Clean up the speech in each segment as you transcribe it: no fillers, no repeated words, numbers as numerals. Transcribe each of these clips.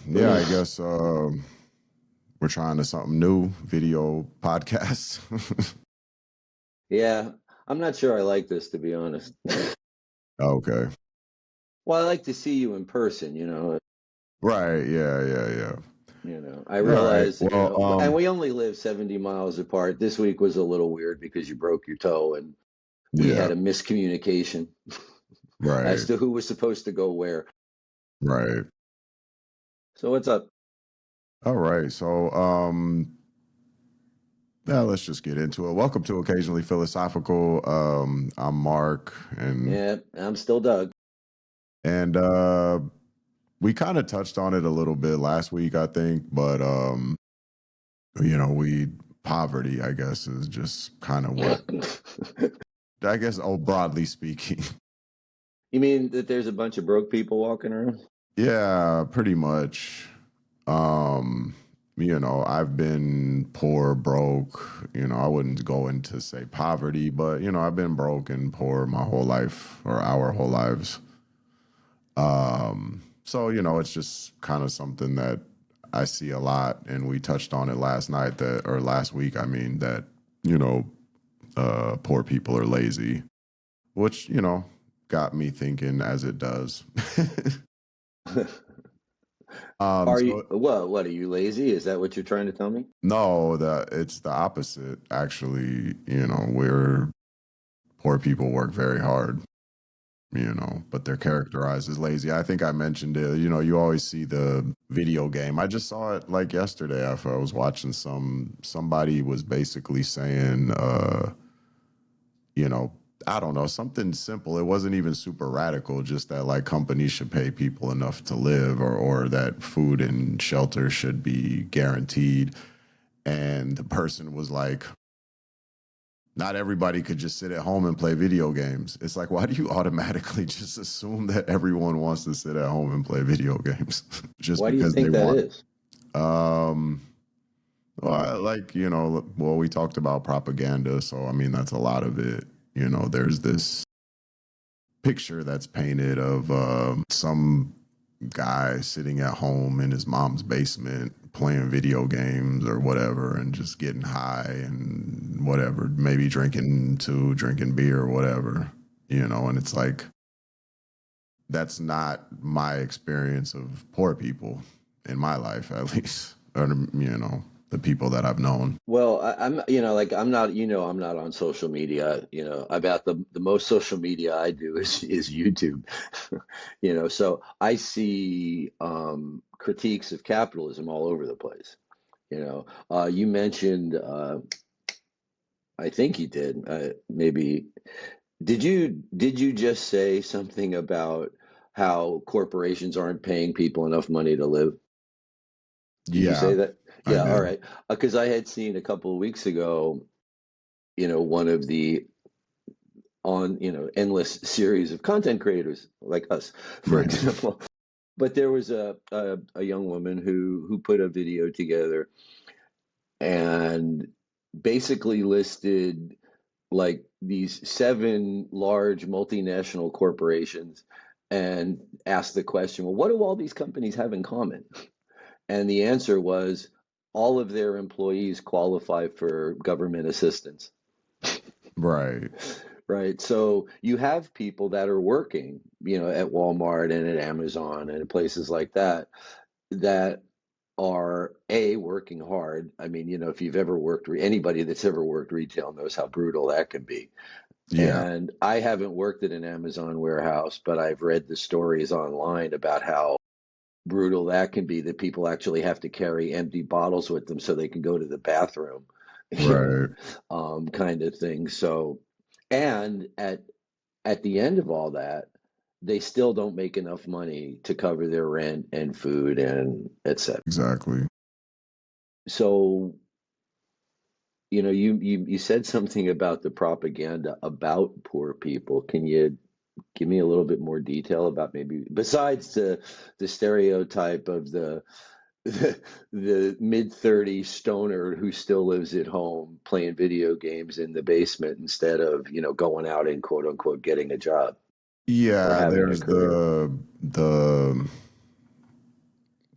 Yeah, I guess we're trying to something new, video podcast. Yeah, I'm not sure I like this, to be honest. Okay. Well, I like to see you in person, Right. Yeah. Yeah. Yeah. I All right. realize, Well, and we only live 70 miles apart. This week was a little weird because you broke your toe and we yeah. had a miscommunication as Right. to who was supposed to go where. Right. So what's up? All right. So, yeah, let's just get into it. Welcome to Occasionally Philosophical. I'm Mark, Yeah, I'm still Doug. and we kind of touched on it a little bit last week, I think, but we poverty, I guess, is just kind of what I guess. Oh, broadly speaking, You mean that there's a bunch of broke people walking around? yeah, pretty much. Um, I've been poor, broke. I wouldn't go into say poverty, but I've been broke and poor my whole life or our whole lives. So it's just kind of something that I see a lot, and we touched on it last night or last week. I mean that you know, poor people are lazy, which got me thinking as it does. Are you, So what, are you lazy? Is that what you're trying to tell me? no, it's the opposite. Actually, we're poor people work very hard. But they're characterized as lazy. I think I mentioned it. You always see the video game. I just saw it like yesterday after I was watching somebody was basically saying, you know, I don't know, something simple. It wasn't even super radical, just that like companies should pay people enough to live or that food and shelter should be guaranteed. And the person was like, not everybody could just sit at home and play video games. It's like, why do you automatically just assume that everyone wants to sit at home and play video games just Why do you because they think that want? is? Um, well, we talked about propaganda, so I mean, that's a lot of it. There's this picture that's painted of some guy sitting at home in his mom's basement playing video games or whatever and just getting high and whatever, maybe drinking beer or whatever, and it's like that's not my experience of poor people in my life, at least, or the people that I've known. Well, I'm, like I'm not, I'm not on social media. About the most social media I do is YouTube. So I see critiques of capitalism all over the place. You mentioned, I think you did, maybe. Did you just say something about how corporations aren't paying people enough money to live? Did you Yeah, say that? I Yeah, all did. right. Because I had seen a couple of weeks ago, one of the on, endless series of content creators like us, for Right. example. But there was a young woman who put a video together and basically listed like these seven large multinational corporations and asked the question, well, what do all these companies have in common? And the answer was all of their employees qualify for government assistance. Right. Right. So you have people that are working, at Walmart and at Amazon and at places like that, that are working hard. I mean, if you've ever worked, anybody that's ever worked retail knows how brutal that can be. Yeah. And I haven't worked at an Amazon warehouse, but I've read the stories online about how brutal that can be, that people actually have to carry empty bottles with them so they can go to the bathroom, Right. kind of thing. So, and at the end of all that, they still don't make enough money to cover their rent and food and etc. Exactly. So, you said something about the propaganda about poor people. Can you give me a little bit more detail about, maybe besides the stereotype of the mid-30s stoner who still lives at home playing video games in the basement instead of, going out and quote unquote getting a job or Yeah, having a there's career? the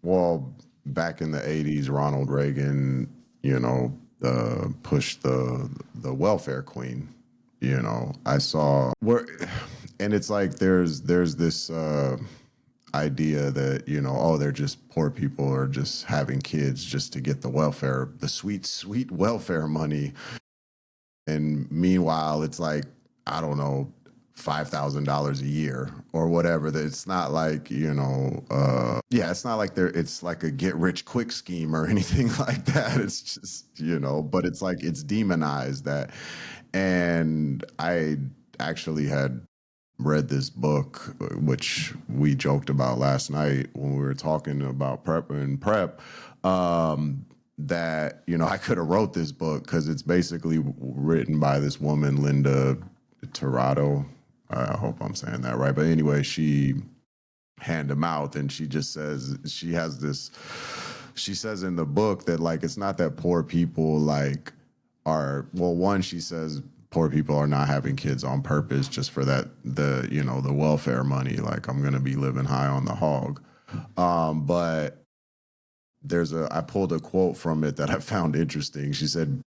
Well, back in the 80s, Ronald Reagan, pushed the welfare queen. I saw where, and it's like there's this idea that oh, they're just poor people or just having kids just to get the sweet welfare money. And meanwhile, it's like, I don't know, $5,000 a year or whatever. That it's not like, yeah, it's not like it's like a get rich quick scheme or anything like that. It's just, but it's like it's demonized that. And I actually had read this book, which we joked about last night when we were talking about prep. That I could have wrote this book because it's basically written by this woman, Linda Tirado. I hope I'm saying that right, but anyway, she hand to mouth, and she just says she says in the book that like it's not that poor people like are, well, one, she says poor people are not having kids on purpose just for the welfare money, like I'm gonna be living high on the hog. But I pulled a quote from it that I found interesting. She said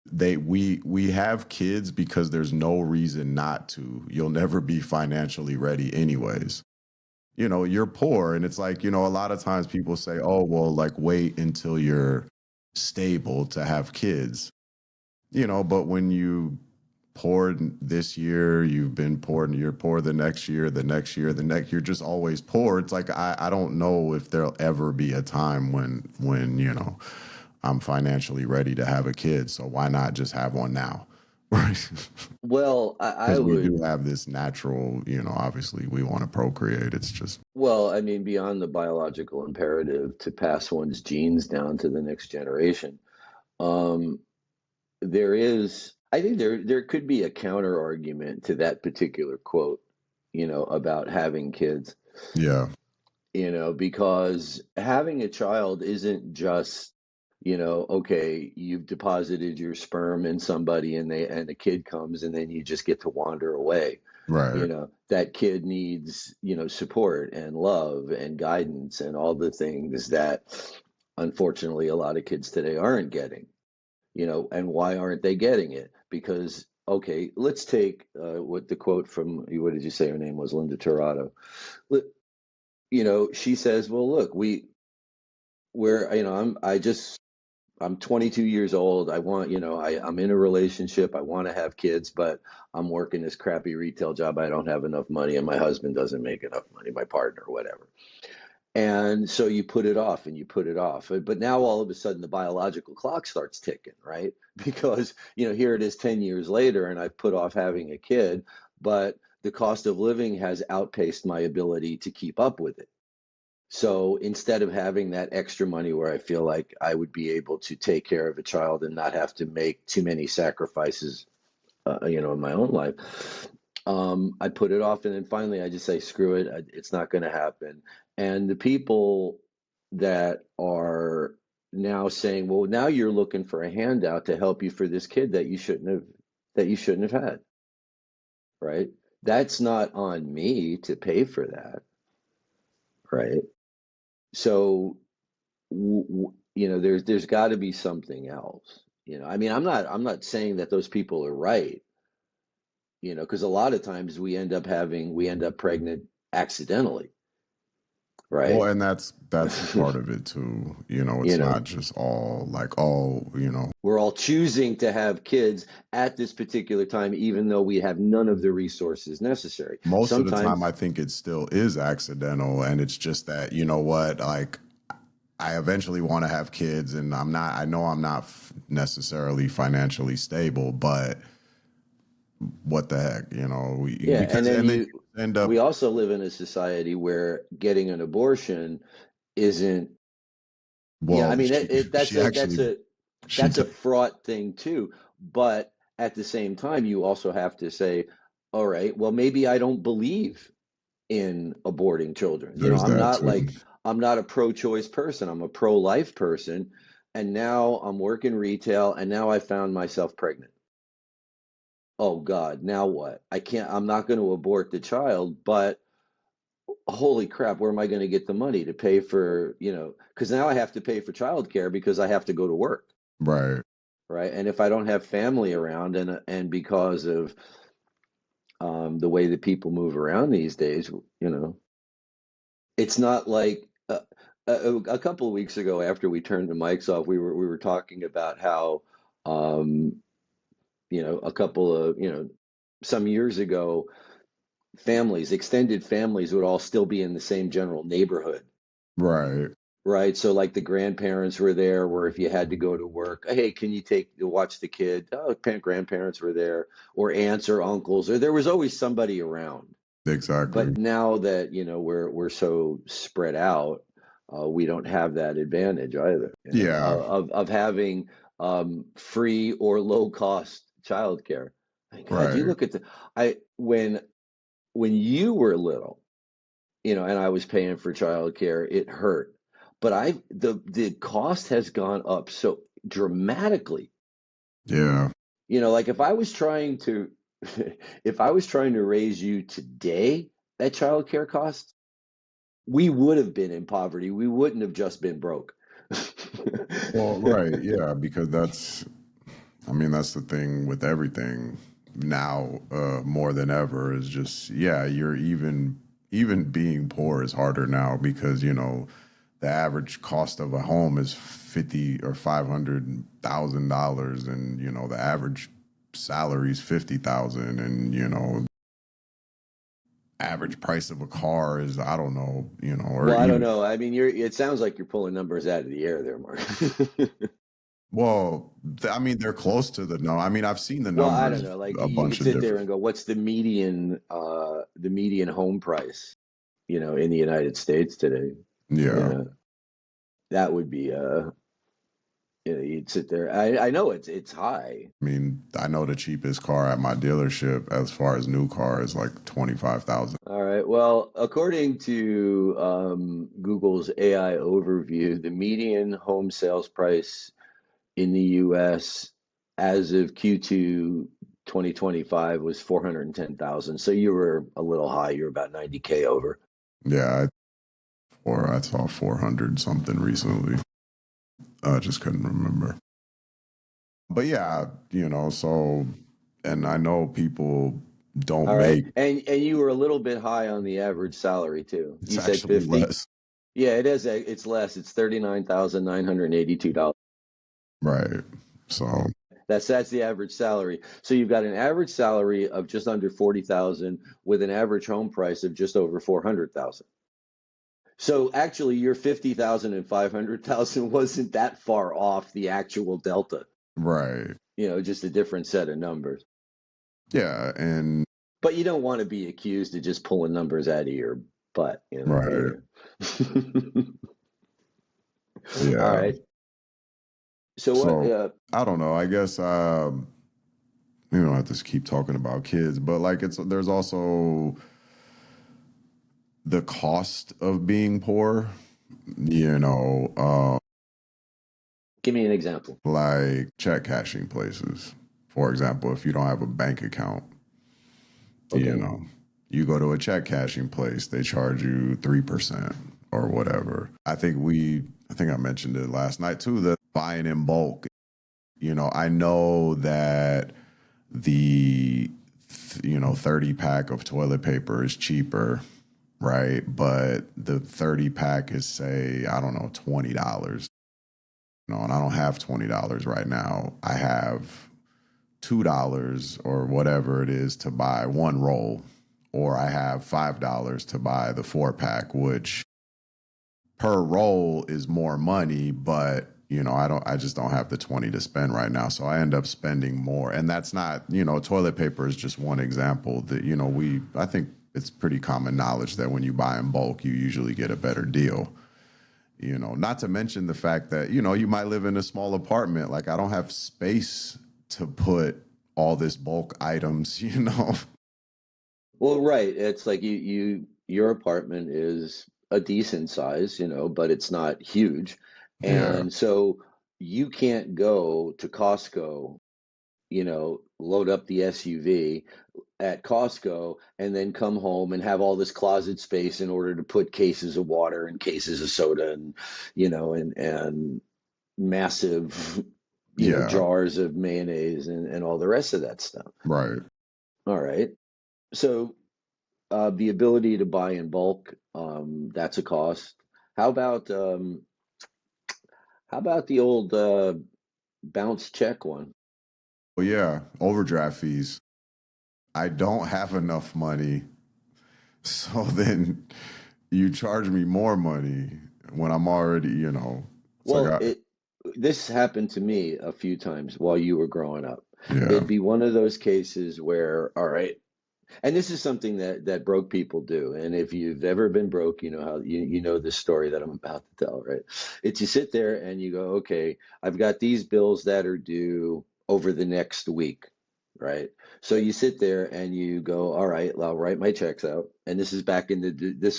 we have kids because there's no reason not to. You'll never be financially ready anyways. You're poor, and it's like, a lot of times people say, oh, well, like wait until you're stable to have kids. But when you poor this year, you've been poor, and you're poor the next year, you're just always poor. It's like I don't know if there'll ever be a time when I'm financially ready to have a kid. So why not just have one now? Right. Well, I Because we do would, have this natural, obviously we want to procreate. It's just, well, I mean, beyond the biological imperative to pass one's genes down to the next generation, um, I think there could be a counter argument to that particular quote, about having kids, yeah, because having a child isn't just, okay, you've deposited your sperm in somebody and the kid comes and then you just get to wander away. right. That kid needs, support and love and guidance and all the things that unfortunately a lot of kids today aren't getting. And why aren't they getting it? Because, okay, let's take what the quote from, what did you say her name was? Linda Tirado. She says, well, look, I'm 22 years old. I want, I'm in a relationship. I want to have kids, but I'm working this crappy retail job. I don't have enough money, and my husband doesn't make enough money, my partner, or whatever. And so you put it off and you put it off. But now all of a sudden the biological clock starts ticking, right? Because, here it is 10 years later and I've put off having a kid, but the cost of living has outpaced my ability to keep up with it. So instead of having that extra money where I feel like I would be able to take care of a child and not have to make too many sacrifices, in my own life, I put it off, and then finally I just say, screw it, it's not going to happen. And the people that are now saying, well, now you're looking for a handout to help you for this kid that you shouldn't have had, right? That's not on me to pay for that, right? So there's got to be something else. I mean, I'm not saying that those people are right, because a lot of times we end up pregnant accidentally, Well, right? and that's part of it too. You It's know, not just all like, oh, we're all choosing to have kids at this particular time, even though we have none of the resources necessary. most of the time I Sometimes, think it still is accidental, and it's just that, what, like I eventually want to have kids, and I know I'm not necessarily financially stable, but what the heck, yeah, and because, then and then you end up, we also live in a society where getting an abortion isn't, yeah, I well, mean, that's she a that's actually, a she that's a took, fraught thing too. But at the same time, you also have to say, all right, well, maybe I don't believe in aborting children. there's that too. I'm not a pro-choice person. I'm a pro-life person. And now I'm working retail and now I found myself pregnant. Oh God, now what? I'm not going to abort the child, but holy crap, where am I going to get the money to pay for, because now I have to pay for childcare because I have to go to work, Right. right? And if I don't have family around, and because of the way that people move around these days, it's not like a couple of weeks ago after we turned the mics off, we were talking about how um, a couple of some years ago, extended families would all still be in the same general neighborhood. Right. Right. So like the grandparents were there, where if you had to go to work, hey, can you take to watch the kid? Oh, grandparents were there, or aunts or uncles, or there was always somebody around. Exactly. But now that, we're so spread out, we don't have that advantage either, Yeah. of having free or low cost childcare. My God, you Right. look at I when you were little, and I was paying for childcare, it hurt. But the cost has gone up so dramatically. Yeah. Like if I was trying to if I was trying to raise you today at childcare costs, we would have been in poverty. We wouldn't have just been broke. Well, right. Yeah, because I mean, that's the thing with everything now, more than ever, is just, yeah, you're even being poor is harder now because, the average cost of a home is 50 or $500,000, and, the average salary is 50,000, and, average price of a car is, I don't know, or Well, I don't even, know. I mean, it sounds like you're pulling numbers out of the air there, Mark. well, I mean, they're close to the no. I mean, I've seen the Well, I don't numbers know. Like a you could bunch of sit there different. and go, what's the median home price, in the United States today? Yeah. Yeah, that would be you'd sit there. I know it's high. I mean, I know the cheapest car at my dealership, as far as new car, is like 25,000. All right. Well, according to Google's AI overview, the median home sales price in the US as of Q2 2025 was 410,000. So you were a little high. You're about 90K over. Yeah, I saw 400 something recently. I just couldn't remember. But yeah, so, and I know people don't All right. make. And you were a little bit high on the average salary too. It's You said actually 50. less. Yeah, it is. It's less. It's $39,982. Right. So, That's the average salary. So you've got an average salary of just under 40,000 with an average home price of just over 400,000. So actually your 50,000 and 500,000 wasn't that far off the actual delta. right. Just a different set of numbers. Yeah. And, But you don't want to be accused of just pulling numbers out of your butt, right. either. All Yeah. right. So what So, I don't know. I guess, we don't have to keep talking about kids, but like there's also the cost of being poor, you know, uh, give me an example. like check cashing places. For example, if you don't have a bank account, you Okay. know, you go to a check cashing place, they charge you 3% or whatever. I think I mentioned it last night too, that buying in bulk, I know that the 30 pack of toilet paper is cheaper, right? But the 30 pack is, say, I don't know, $20. And I don't have $20 right now. I have $2 or whatever it is to buy one roll, or I have $5 to buy the 4 pack, which per roll is more money, but I just don't have the 20 to spend right now. So I end up spending more. And that's not, toilet paper is just one example that, I think it's pretty common knowledge that when you buy in bulk, you usually get a better deal. Not to mention the fact that, you might live in a small apartment. Like, I don't have space to put all this bulk items, Well, right. It's like your apartment is a decent size, but it's not huge. Yeah. And so you can't go to Costco, load up the SUV, at Costco and then come home and have all this closet space in order to put cases of water and cases of soda and and massive Yeah, jars of mayonnaise and all the rest of that stuff. right. All right. So the ability to buy in bulk, that's a cost. How about um, how about the old bounce check one? Well, yeah, overdraft fees. I don't have enough money, so then you charge me more money when I'm already, it's like Well, it this happened to me a few times while you were growing up. yeah, It'd be one of those cases where, all right, and this is something that broke people do. And if you've ever been broke, you know how you know this story that I'm about to tell, right? It's you sit there and you go, okay, I've got these bills that are due over the next week, right? So you sit there and you go, all right, I'll write my checks out. And this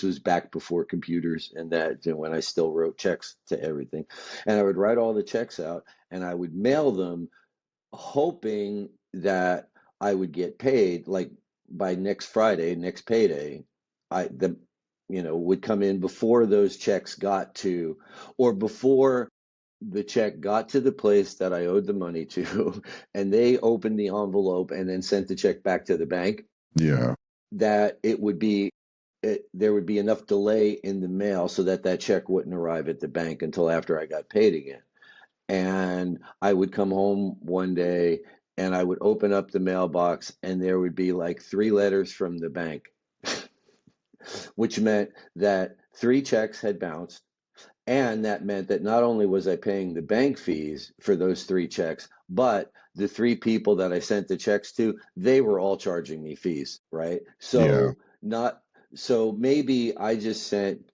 was back before computers and that, when I still wrote checks to everything. And I would write all the checks out and I would mail them hoping that I would get paid like by next Friday, next payday. The would come in before those checks got to, or before the check got to the place that I owed the money to, and they opened the envelope and then sent the check back to the bank. yeah, That there would be enough delay in the mail so that that check wouldn't arrive at the bank until after I got paid again. And I would come home one day and I would open up the mailbox and there would be like three letters from the bank, which meant that three checks had bounced. And that meant that not only was I paying the bank fees for those three checks, but the three people that I sent the checks to, they were all charging me fees, right? yeah, So maybe I just sent,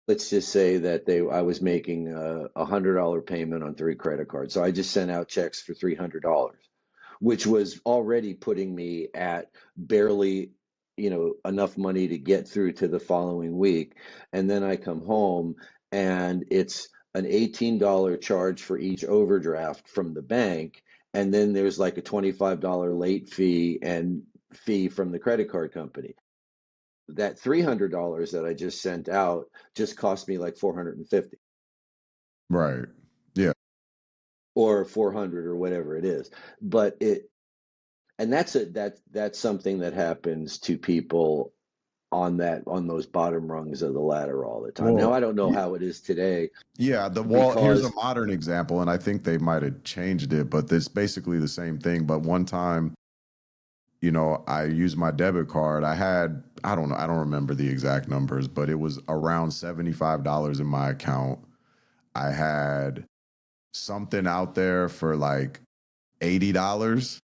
let's just say that I was making $100 payment on three credit cards. So I just sent out checks for $300, which was already putting me at barely, enough money to get through to the following week. And then I come home and it's an $18 charge for each overdraft from the bank. And then there's like a $25 late fee and fee from the credit card company. That $300 that I just sent out just cost me like 450 right. Yeah. or 400 or whatever it is. But and that's something that happens to people on those bottom rungs of the ladder all the time. Now Well, I don't know how it is today yeah, here's a because modern example, and I think they might have changed it, but it's basically the same thing. But one time, I used my debit card. I don't know, I don't remember the exact numbers, but it was around $75 in my account. I had something out there for like $80.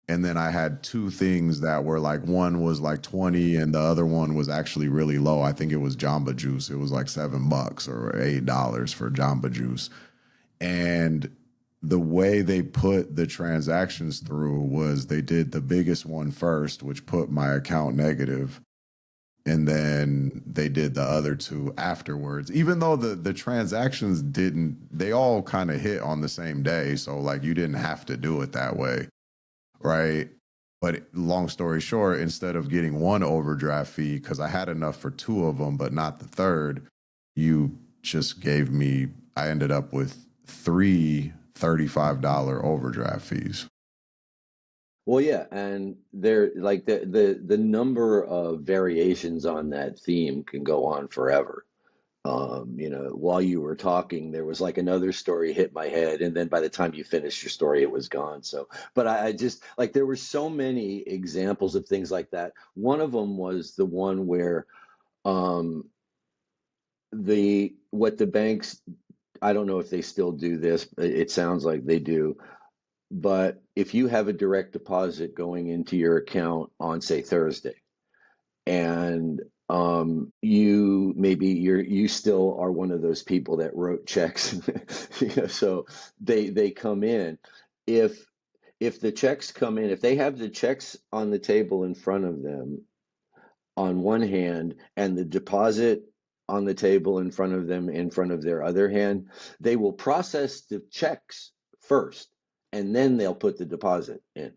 And then I had two things that were like, one was like 20 and the other one was actually really low. I think it was Jamba Juice. It was like $7 or $8 for Jamba Juice. And the way they put the transactions through was they did the biggest one first, which put my account negative, and then they did the other two afterwards. Even though the transactions didn't, they all kind of hit on the same day, so like you didn't have to do it that way, right? But long story short, instead of getting one overdraft fee, because I had enough for two of them, but not the third, you just gave me, I ended up with three $35 overdraft fees. well, yeah, and there like the number of variations on that theme can go on forever. While you were talking, there was like another story hit my head, and then by the time you finished your story, it was gone. So, but I just like there were so many examples of things like that. One of them was the one where um, the what the banks, I don't know if they still do this, but it sounds like they do. But if you have a direct deposit going into your account on, say, Thursday, and you still are one of those people that wrote checks, so they come in. if if the checks come in, if they have the checks on the table in front of them on one hand and the deposit on the table in front of them in front of their other hand, they will process the checks first and then they'll put the deposit in.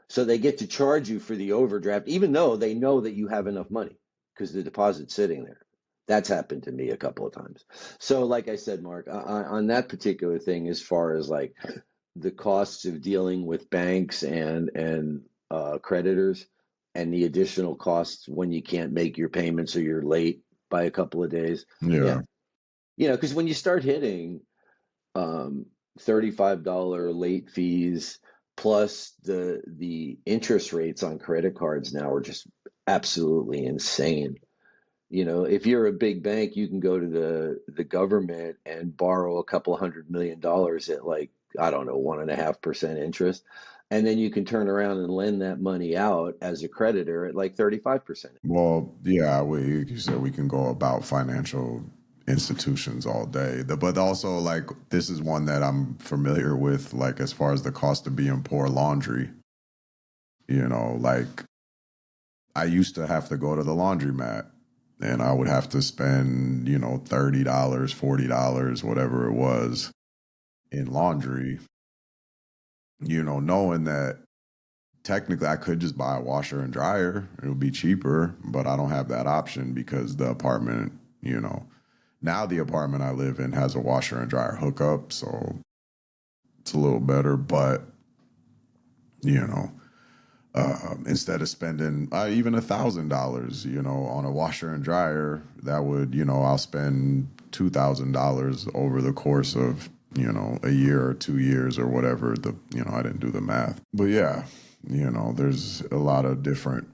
So they get to charge you for the overdraft, even though they know that you have enough money because the deposit's sitting there. That's happened to me a couple of times. So, like I said, Mark, on that particular thing, as far as like the costs of dealing with banks and creditors, and the additional costs when you can't make your payments or you're late by a couple of days, yeah, Yeah. because when you start hitting um, $35 late fees plus the interest rates on credit cards now are just absolutely insane. If you're a big bank, you can go to the government and borrow a couple $100 million at, like, I don't know, 1.5% interest, and then you can turn around and lend that money out as a creditor at like 35%. Well, yeah, you said we can go about financial institutions all day. But also, like, this is one that I'm familiar with, like, as far as the cost of being poor laundry. Like, I used to have to go to the laundromat and I would have to spend, $30, $40, whatever it was in laundry, knowing that technically I could just buy a washer and dryer. It would be cheaper, but I don't have that option because the apartment, now the apartment I live in has a washer and dryer hookup. So it's a little better, but, you know, instead of spending even $1,000, on a washer and dryer, that would, I'll spend $2,000 over the course of, a year or 2 years or whatever. I didn't do the math, but yeah, there's a lot of different.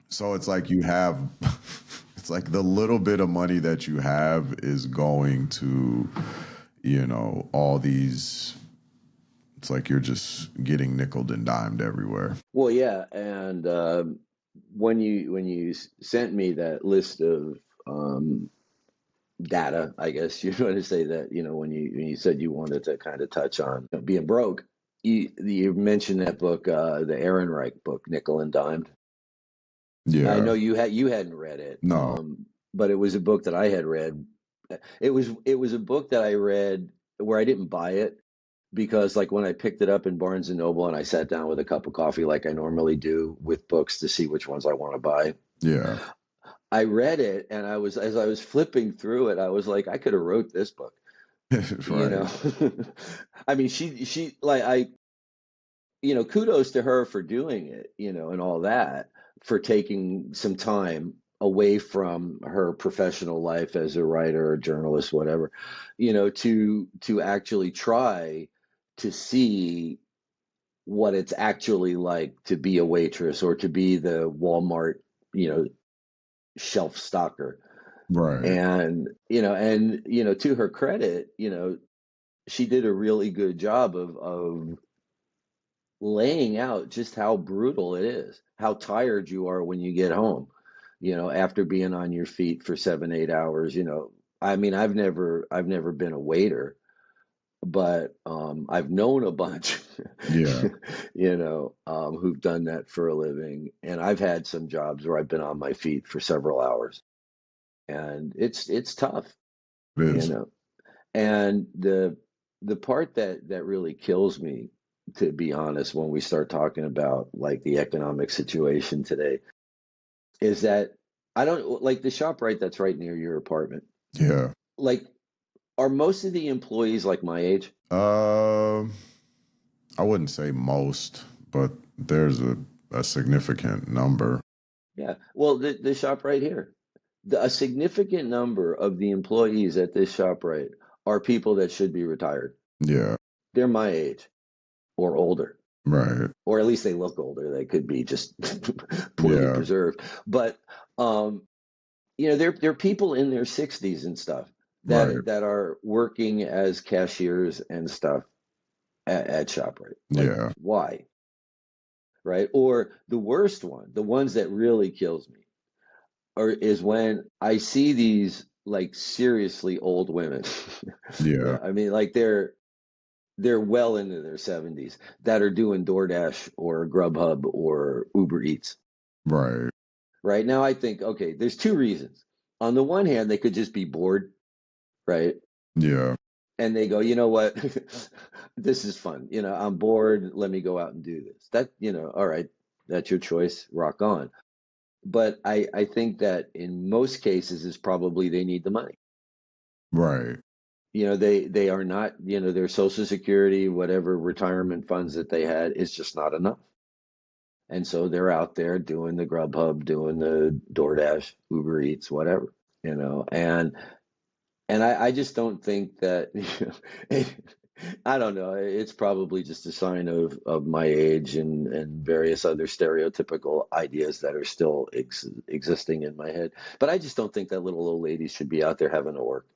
So it's like it's like the little bit of money that you have is going to, all these. It's like you're just getting nickeled and dimed everywhere. Well, yeah, and when you sent me that list of data, I guess you want to say that, when you said you wanted to kind of touch on being broke, you mentioned that book, the Aaron Reich book, Nickel and Dimed. I Yeah. know you hadn't read it, No. but it was a book that I had read. It was a book that I read where I didn't buy it because, like, when I picked it up in Barnes and Noble and I sat down with a cup of coffee like I normally do with books to see which ones I want to buy, Yeah. I read it, and as I was flipping through it, I was like, I could have wrote this book, you Right. know. I mean, she like I kudos to her for doing it, and all that, for taking some time away from her professional life as a writer or journalist, whatever, to actually try to see what it's actually like to be a waitress or to be the Walmart, you know, shelf stocker. Right. And to her credit, she did a really good job of laying out just how brutal it is, how tired you are when you get home, after being on your feet for 7, 8 hours. I mean, I've never been a waiter, but I've known a bunch, Yeah. who've done that for a living, and I've had some jobs where I've been on my feet for several hours, and it's tough, It you is. know. And the part that really kills me, to be honest, when we start talking about like the economic situation today, is that I don't like the shop right that's right near your apartment. Yeah. Like, are most of the employees like my age? Um, I wouldn't say most, but there's a significant number. Yeah. Well, the shop right here, a significant number of the employees at this shop right are people that should be retired. Yeah. They're my age or older, Right. or at least they look older. They could be just poorly Yeah. preserved. But they're people in their 60s and stuff Right. that are working as cashiers and stuff at ShopRite. Like, Yeah. why? Right? Or the worst one, the ones that really kills me, is when I see these like seriously old women. Yeah. Yeah, I mean, like they're well into their 70s that are doing DoorDash or Grubhub or Uber Eats. Right. Right now, I think, okay, there's two reasons. On the one hand, they could just be bored, right? Yeah. and they go, you know what, this is fun. I'm bored. Let me go out and do this. All right, that's your choice. Rock on. But I think that in most cases is probably they need the money. Right. They are not, their Social Security, whatever retirement funds that they had is just not enough. And so they're out there doing the Grubhub, doing the DoorDash, Uber Eats, whatever, and I just don't think that, I don't know. It's probably just a sign of my age and various other stereotypical ideas that are still existing in my head. But I just don't think that little old ladies should be out there having to work.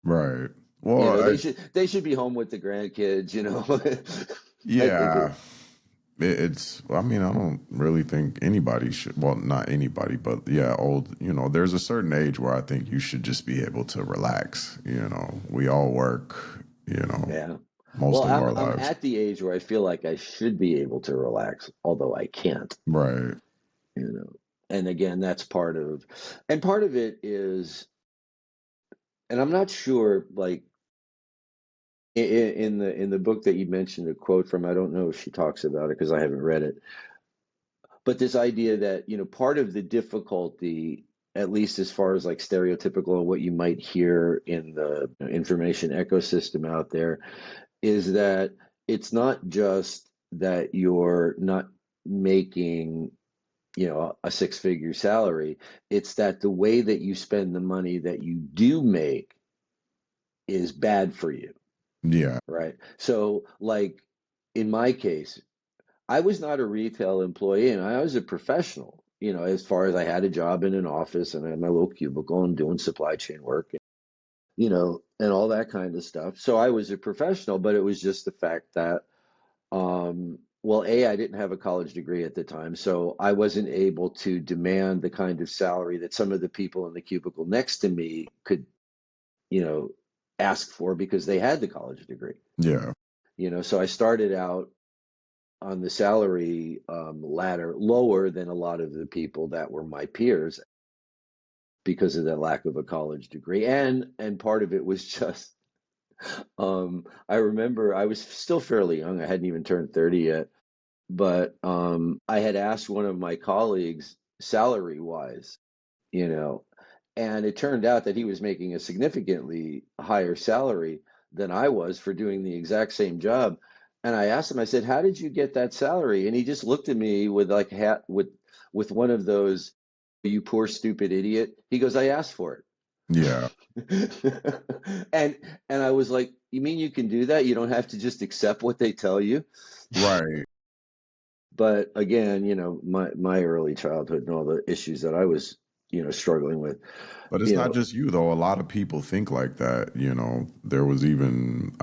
Right. Well, They should be home with the grandkids. I think yeah. I mean, I don't really think anybody should, well, not anybody, but yeah, there's a certain age where I think you should just be able to relax. We all work, yeah. Well, most of I'm our I'm lives. at the age where I feel like I should be able to relax, although I can't. Right. You know, and again, part of it is, and I'm not sure, like in the book that you mentioned a quote from, I don't know if she talks about it because I haven't read it, but this idea that, part of the difficulty, at least as far as like stereotypical and what you might hear in the information ecosystem out there, is that it's not just that you're not making, a six-figure salary. It's that the way that you spend the money that you do make is bad for you, Yeah. right? So, like in my case, I was not a retail employee and I was a professional, as far as I had a job in an office and I had my little cubicle and doing supply chain work, and all that kind of stuff. So I was a professional, but it was just the fact that, well, I didn't have a college degree at the time, so I wasn't able to demand the kind of salary that some of the people in the cubicle next to me could, you know, ask for because they had the college degree. Yeah. So I started out on the salary ladder lower than a lot of the people that were my peers because of that lack of a college degree, and part of it was just, I remember I was still fairly young. I hadn't even turned 30 yet, but I had asked one of my colleagues salary wise, you know, and it turned out that he was making a significantly higher salary than I was for doing the exact same job. And I asked him, I said, "How did you get that salary?" And he just looked at me with like hat with one of those, "You poor stupid idiot." He goes, "I asked for it." Yeah. and and I was like, "You mean you can do that? You don't have to just accept what they tell you?" Right. But again, my early childhood and all the issues that I was, struggling with, But it's you not know, just you though. A lot of people think like that. There was even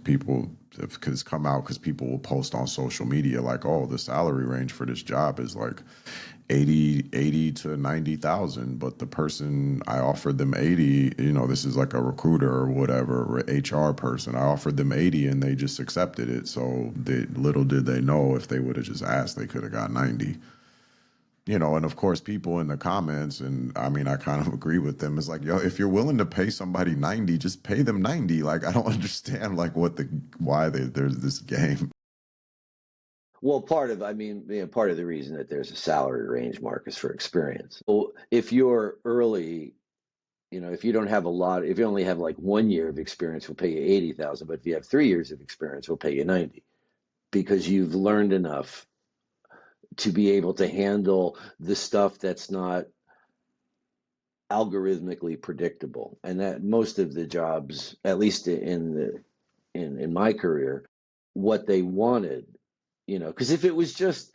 people because come out because people will post on social media like, oh, the salary range for this job is like 80 to 90,000, but the person I offered them 80, this is like a recruiter or whatever, or HR person. I offered them 80 and they just accepted it. So little did they know if they would have just asked, they could have got 90. And of course, people in the comments, and I mean, I kind of agree with them. It's like, yo, if you're willing to pay somebody 90, just pay them 90. Like, I don't understand, like, why there's this game. well, I mean, part of the reason that there's a salary range, Mark, is for experience. So if you're early, if you don't have if you only have like 1 year of experience, we'll pay you 80,000. But if you have 3 years of experience, we'll pay you 90 because you've learned enough to be able to handle the stuff that's not algorithmically predictable. And that most of the jobs, at least in my career, what they wanted, because if it was just,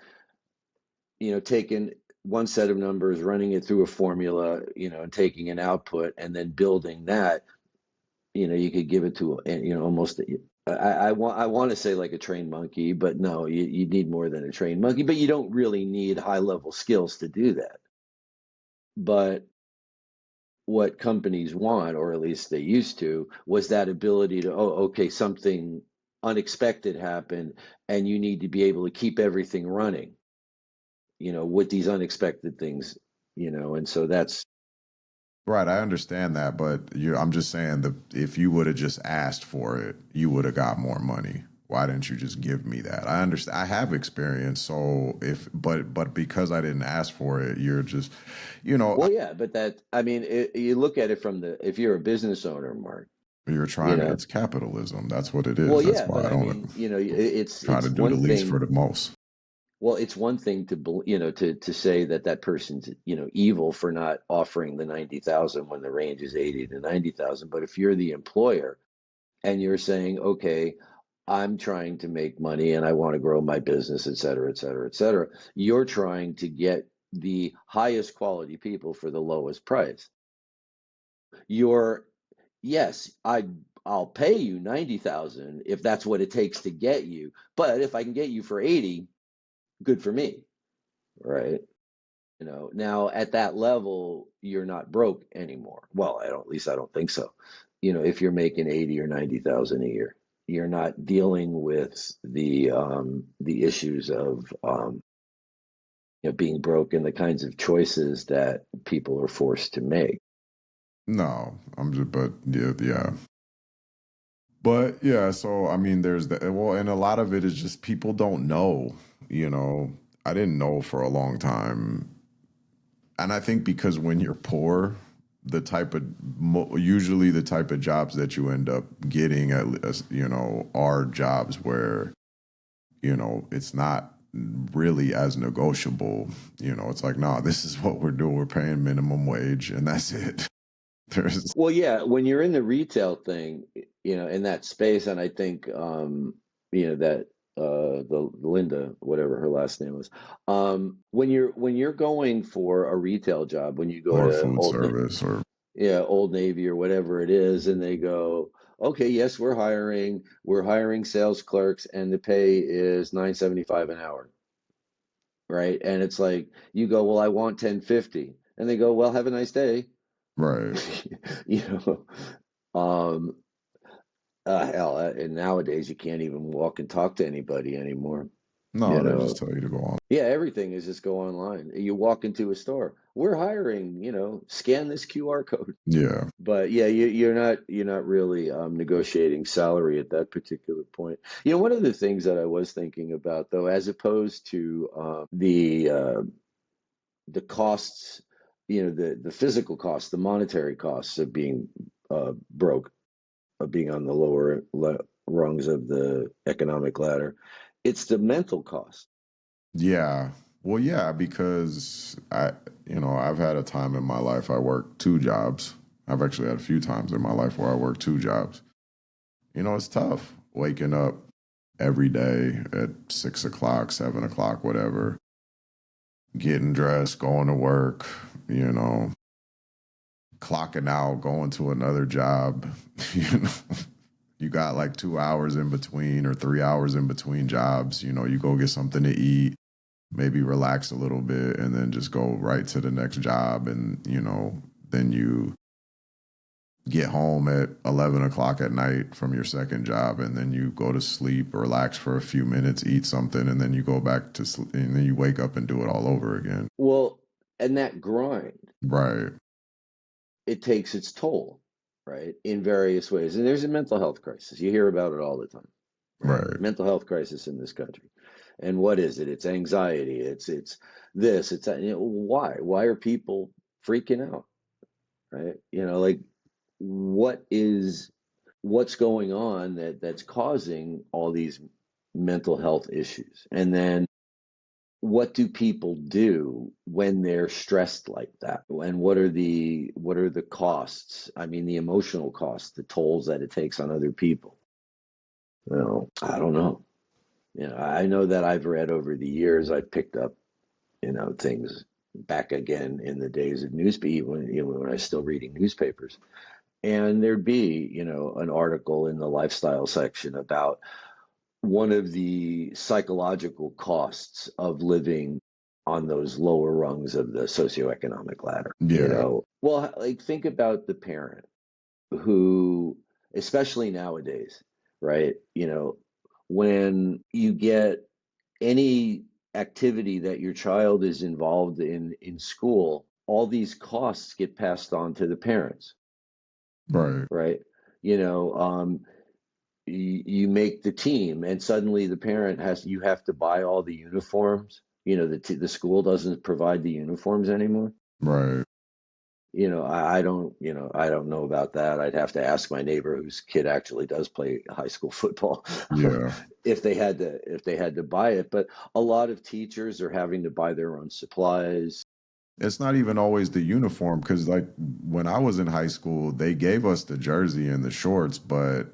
taking one set of numbers, running it through a formula, and taking an output and then building that, you could give it to, almost, I want to say like a trained monkey, but no, you need more than a trained monkey, but you don't really need high level skills to do that. But what companies want, or at least they used to, was that ability to, oh, okay, something unexpected happened, and you need to be able to keep everything running, with these unexpected things, and so Right, I understand that, but I'm just saying that if you would have just asked for it, you would have got more money. Why didn't you just give me that? I understand. I have experience, so if but because I didn't ask for it, you're just, you know, Well, yeah, but that, I mean, you look at it from if you're a business owner, Mark, you're you trying to. know, It's capitalism. That's what it well, is. That's yeah, why but I I don't mean, you know, try to it's do the one least for thing. the most. Well, it's one thing to, to say that that person's, evil for not offering the 90,000 when the range is 80 to 90,000. But if you're the employer and you're saying, okay, I'm trying to make money and I want to grow my business, et cetera, et cetera, et cetera, you're trying to get the highest quality people for the lowest price. You're, yes, I'll pay you 90,000 if that's what it takes to get you. But if I can get you for 80, good for me, right? Now at that level, you're not broke anymore. Well, at least I don't think so. If you're making 80 or 90,000 a year, you're not dealing with the issues of being broke and the kinds of choices that people are forced to make. No, I'm just, but yeah, yeah. But yeah, so I mean, there's the well, and a lot of it is just people don't know. You know, I didn't know for a long time, and I think because when you're poor, the type of usually the type of jobs that you end up getting are jobs where it's not really as negotiable. It's like, nah, this is what we're doing. We're paying minimum wage, and that's it. There's Well, yeah, when you're in the retail thing, in that space, and I think, that the Linda, whatever her last name was, when you're going for a retail job, when you go or to food service or yeah, Old Navy or whatever it is, and they go, okay, yes, we're hiring sales clerks, and the pay is 9.75 an hour, right? And it's like you go, well, I want 10.50, and they go, well, have a nice day. right. you um, hell, and nowadays you can't even walk and talk to anybody anymore. You No, they just know, tell you to go on. yeah, everything is just go online. You walk into a store, we're hiring. Scan this QR code. Yeah. But yeah, you're not really negotiating salary at that particular point. One of the things that I was thinking about though, as opposed to the costs, the physical costs, the monetary costs of being broke, of being on the lower rungs of the economic ladder, it's the mental cost. Yeah. Well, yeah, because I've had a time in my life I worked two jobs. I've actually had a few times in my life where I worked two jobs. It's tough waking up every day at 6 o'clock, 7 o'clock, whatever, getting dressed, going to work, you know, clocking out, going to another job. you know, you got like 2 hours in between or 3 hours in between jobs. You go get something to eat, maybe relax a little bit, and then just go right to the next job. And, then you get home at 11 o'clock at night from your second job, and then you go to sleep, relax for a few minutes, eat something, and then you go back to sleep, and then you wake up and do it all over again. Well, and that grind, Right. it takes its toll, right, in various ways. And there's a mental health crisis. You hear about it all the time, right? Right. Mental health crisis in this country. And what is it? It's anxiety. It's this. It's that. Why? Why are people freaking out, right? Like what is what's going on that's causing all these mental health issues? And then what do people do when they're stressed like that? And what are the costs? I mean, the emotional costs, the tolls that it takes on other people. I don't know. I know that I've read over the years, I've picked up, things back again in the days of newspaper when I was still reading newspapers. And there'd be, an article in the lifestyle section about one of the psychological costs of living on those lower rungs of the socioeconomic ladder. Yeah. Well, like think about the parent who, especially nowadays, right? When you get any activity that your child is involved in school, all these costs get passed on to the parents, Right. right? You know, you make the team, and suddenly the parent has you have to buy all the uniforms. You know, the school doesn't provide the uniforms anymore. Right. I don't, I don't know about that. I'd have to ask my neighbor whose kid actually does play high school football Yeah. if they had to buy it. But a lot of teachers are having to buy their own supplies. It's not even always the uniform because, like, when I was in high school, they gave us the jersey and the shorts, but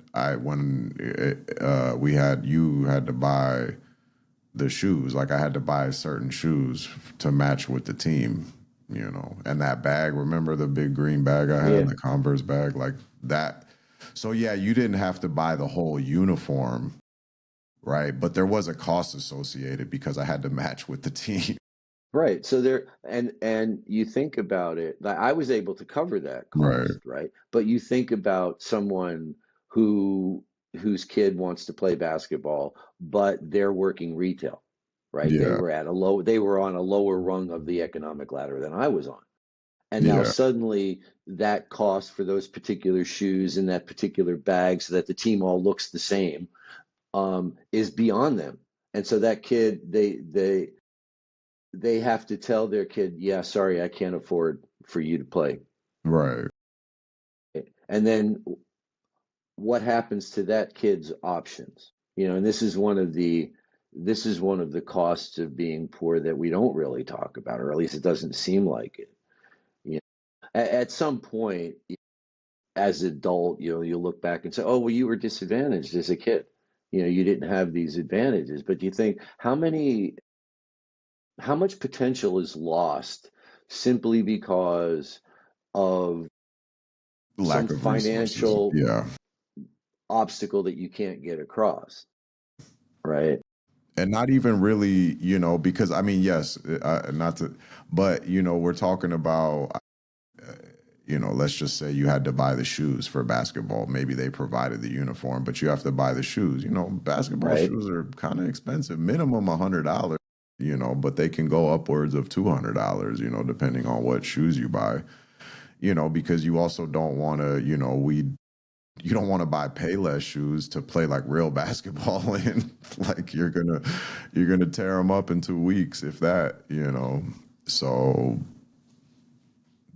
we had you had to buy the shoes. Like, I had to buy certain shoes to match with the team, and that bag. Remember the big green bag I had, Yeah, the Converse bag, like that. So yeah, you didn't have to buy the whole uniform, right? But there was a cost associated because I had to match with the team. right. So there, and you think about it, like I was able to cover that Right. cost, right? But you think about someone who whose kid wants to play basketball, but they're working retail, right? They Yeah. were they were on a lower rung of the economic ladder than I was on. And now Yeah. suddenly that cost for those particular shoes and that particular bag so that the team all looks the same, is beyond them. And so that kid, they have to tell their kid, yeah, sorry, I can't afford for you to play. Right. And then what happens to that kid's options? And this is one of the costs of being poor that we don't really talk about, or at least it doesn't seem like it. You at some point, as an adult, you look back and say, oh, well, you were disadvantaged as a kid. You didn't have these advantages. But you think how much potential is lost simply because of some Lack of resources. financial Yeah. obstacle that you can't get across, right? And not even really, because I mean, yes, not to, but we're talking about, let's just say you had to buy the shoes for basketball. Maybe they provided the uniform, but you have to buy the shoes. Basketball Right. shoes are kind of expensive, minimum $100. But they can go upwards of $200. Depending on what shoes you buy. Because you also don't want to, you don't want to buy Payless shoes to play like real basketball in. Like you're gonna tear them up in 2 weeks, if that. So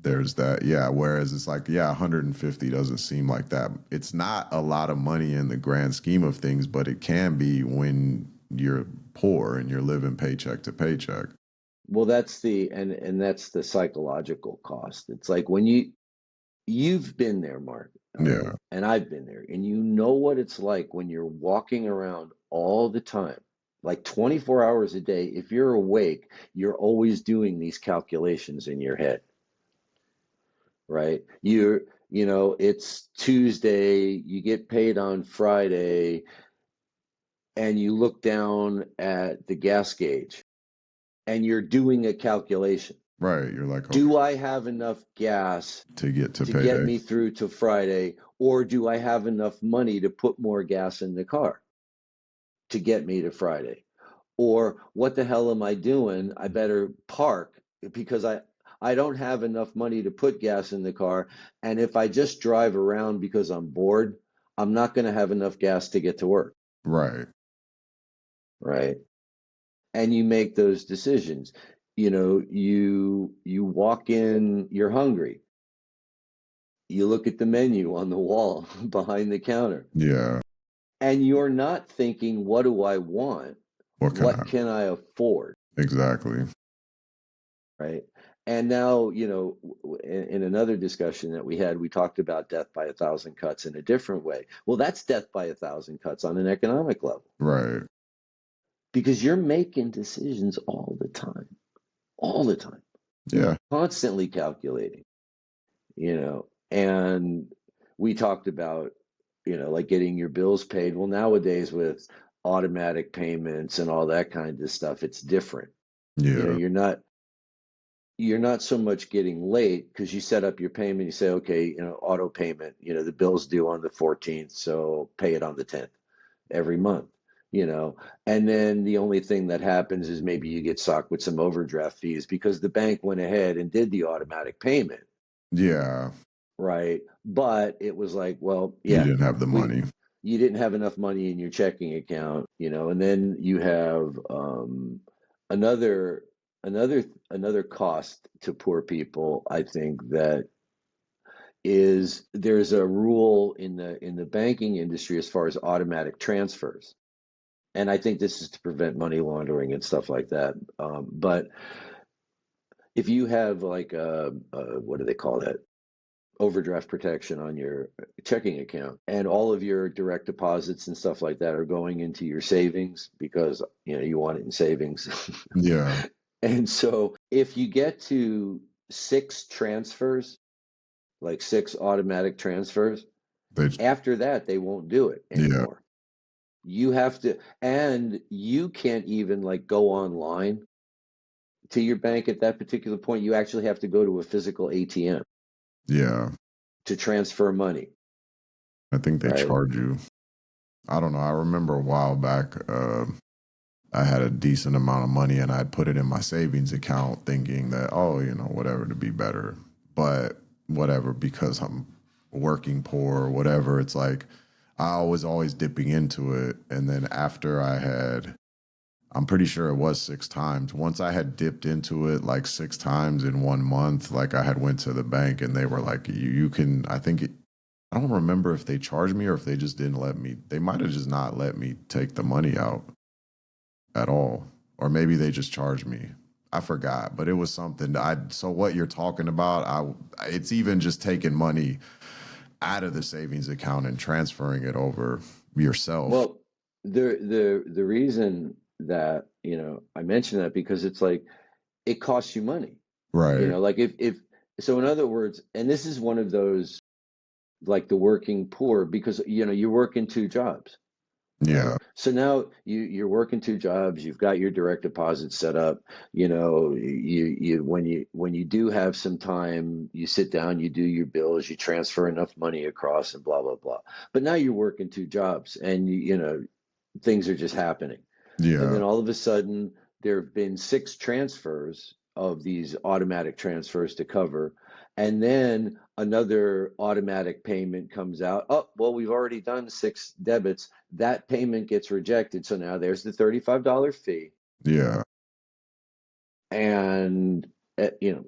there's that. Yeah. Whereas it's like, yeah, 150 doesn't seem like that. It's not a lot of money in the grand scheme of things, but it can be when you're poor and you're living paycheck to paycheck. Well, that's the psychological cost. It's like when you've been there, Mark, all right? Yeah. And I've been there, and you know what it's like when you're walking around all the time, like 24 hours a day. If you're awake, you're always doing these calculations in your head, right? It's Tuesday, you get paid on Friday, and you look down at the gas gauge and you're doing a calculation. Right. You're like, okay, Do I have enough gas to get to to get payday. me through to Friday, or do I have enough money to put more gas in the car to get me to Friday? Or what the hell am I doing? I better park because I don't have enough money to put gas in the car. And if I just drive around because I'm bored, I'm not going to have enough gas to get to work, Right. right? And you make those decisions. You walk in, you're hungry. You look at the menu on the wall behind the counter, Yeah. and you're not thinking, what do I want? What can I? What can I afford? Exactly. Right. And now, in another discussion that we had, we talked about death by a thousand cuts in a different way. Well, that's death by a thousand cuts on an economic level Right. because you're making decisions all the time, Yeah. constantly calculating, and we talked about, like getting your bills paid. Well, nowadays with automatic payments and all that kind of stuff, it's different. Yeah. You're not so much getting late because you set up your payment. You say, okay, auto payment, the bill's due on the 14th, so pay it on the 10th every month. you know, and then the only thing that happens is maybe you get socked with some overdraft fees because the bank went ahead and did the automatic payment, Yeah. right? But it was like, well, You yeah, didn't have the we money. you didn't have enough money in your checking account, you know, and then you have another another cost to poor people, I think, that is there's a rule in the banking industry as far as automatic transfers. And I think this is to prevent money laundering and stuff like that. But if you have like what do they call that? Overdraft protection on your checking account, and all of your direct deposits and stuff like that are going into your savings because you know you want it in savings. Yeah. And so if you get to six transfers, like six automatic transfers, They after that they won't do it yeah. anymore. You have to, and you can't even like go online to your bank at that particular point. You actually have to go to a physical ATM Yeah. to transfer money, I think they right? charge you. I don't know. I remember a while back, I had a decent amount of money and I'd put it in my savings account thinking that, oh, you know, whatever to be better. But whatever, because I'm working poor or whatever, it's like I was always dipping into it. And then after I had, I'm pretty sure it was 6 times. Once I had dipped into it like 6 times in 1 month, like I had went to the bank and they were like, you can, I think I don't remember if they charged me or if they just didn't let me, they might have just not let me take the money out at all. Or maybe they just charged me. I forgot, but it was something that I, so what you're talking about, it's even just taking money out of the savings account and transferring it over yourself. Well, the reason that, you know, I mention that because it's like it costs you money. You Right. know, like if so in other words, and this is one of those like the working poor because you know you're working two jobs, right? Yeah. So now you're working two jobs, you've got your direct deposit set up, you know, you when you do have some time, you sit down, you do your bills, you transfer enough money across and blah blah blah. But now you're working two jobs and you know things are just happening. And Yeah. then all of a sudden, there have been six transfers of these automatic transfers to cover. And then another automatic payment comes out. Oh, well, we've already done six debits. That payment gets rejected. So now there's the $35 fee. Yeah. And, you know,